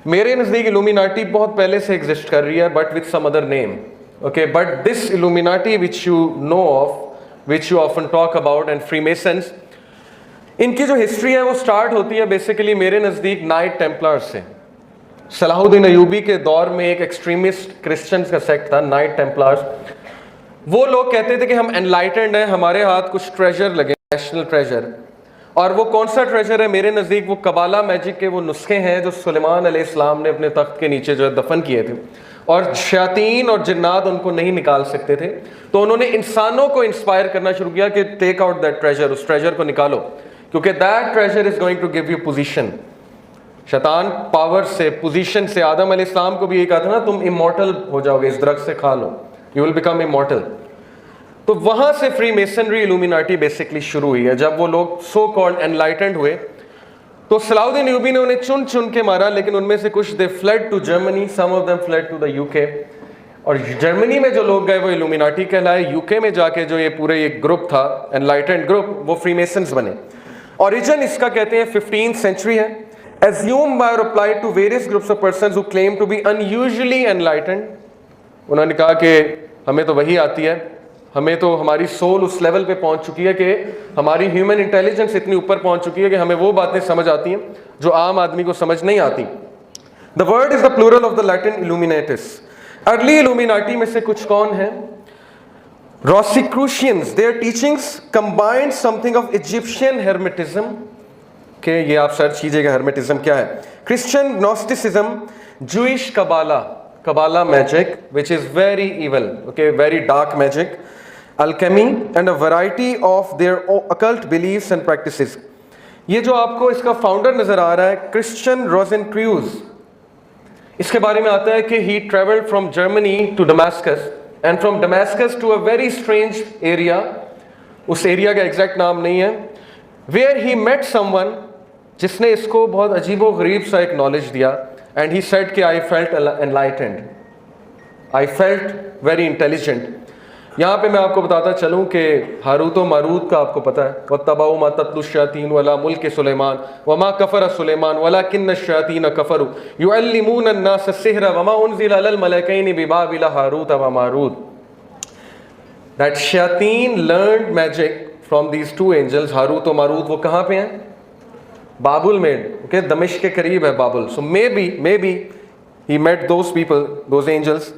मेरे नज़दीक इल्यूमिनाटी बहुत पहले से एग्जिस्ट कर रही है, but with some other name. Okay, but this Illuminati which you know of, which you often talk about, and Freemasons, इनकी जो हिस्ट्री है वो स्टार्ट होती है बेसिकली मेरे नज़दीक नाइट टेम्पलर्स से. सलाहुद्दीन अयूबी के दौर में एक एक्सट्रीमिस्ट क्रिश्चियंस का सेक्ट था, नाइट टेम्पलर्स. वो लोग कहते थे कि हम एनलाइटेंड हैं, हमारे हाथ कुछ ट्रेजर लगे, नेशनल ट्रेजर. और वो कौन सा ट्रेजर है? मेरे नज़दीक वो कबाला मैजिक के वो नुस्खे हैं जो सुलेमान अलैहिस्सलाम ने अपने तख्त के नीचे जो है दफन किए थे, और शयातीन और जिन्नात उनको नहीं निकाल सकते थे. तो उन्होंने इंसानों को इंस्पायर करना शुरू किया कि टेक आउट दैट ट्रेजर, उस ट्रेजर को निकालो, क्योंकि that treasure is going to give you position. शैतान पावर से, पोजीशन से, आदम अलैहिस्सलाम को भी यही कहा था ना, तुम इमॉर्टल हो जाओगे, इस दरख्त से खा लो, यू विल बिकम इमॉर्टल. तो वहां से फ्री मेसनरी इल्यूमिनाटी बेसिकली शुरू हुई है. जब वो लोग सो कॉल्ड एनलाइटेंड हुए तो सलाहुद्दीन अयूबी ने उन्हें चुन चुन के मारा, लेकिन उनमें से कुछ they fled to Germany, some of them fled to the UK. और जर्मनी में जो लोग गए वो इल्यूमिनाटी कहलाए. यूके में जाके जो ये पूरे एक ग्रुप था, एनलाइटेंड ग्रुप, वो फ्रीमेसन्स बने. ओरिजिन इसका कहते हैं 15th सेंचुरी है. assumed by or applied to various groups of persons who claim to be unusually enlightened. उन्होंने कहा कि हमें तो वही आती है, हमें तो हमारी सोल उस लेवल पे पहुंच चुकी है कि हमारी ह्यूमन इंटेलिजेंस इतनी ऊपर पहुंच चुकी है कि हमें वो बातें समझ आती हैं जो आम आदमी को समझ नहीं आती. The word is the plural of the Latin illuminatus. Early Illuminati में से कुछ कौन है? Rosicrucians. Their teachings combined something of Egyptian Hermetism. के ये आप सर्च कीजिएगा हेर्मेटिज्म क्या है. Christian Gnosticism, Jewish Kabbalah, Kabbalah magic which is very evil, okay, very dark magic, alchemy, and a variety of their occult beliefs and practices. ये जो आपको इसका फाउंडर नजर आ रहा है, क्रिश्चियन रोजेनक्रूज, इसके बारे में आता है कि he travelled from Germany to Damascus, and from Damascus to a very strange area, उस एरिया का एग्जैक्ट नाम नहीं है, वेयर ही मेट समवन जिसने इसको बहुत अजीबो गरीब सा एक नॉलेज दिया. एंड ही सेड कि I felt enlightened, I felt very intelligent. यहाँ पे मैं आपको बताता चलूँ कि हारूत व मारूत का आपको पता है, वत्तबऊ मा तत्लु शयातीन वला मुल्क सुलेमान वमा कफर सुलेमान वलाकिन्न शयातीन कफरू युअल्लिमून अन्नास सिहरा वमा उनज़िला अलल मलकैनि बिबाबिल हारूत व मारूत. दैट शयातीन learned magic from these two angels, हारूत व मारूत. वो कहाँ पे हैं? बाबुल में, ओके, दमिश्क के करीब है बाबुल. So may be he met those people, those angels.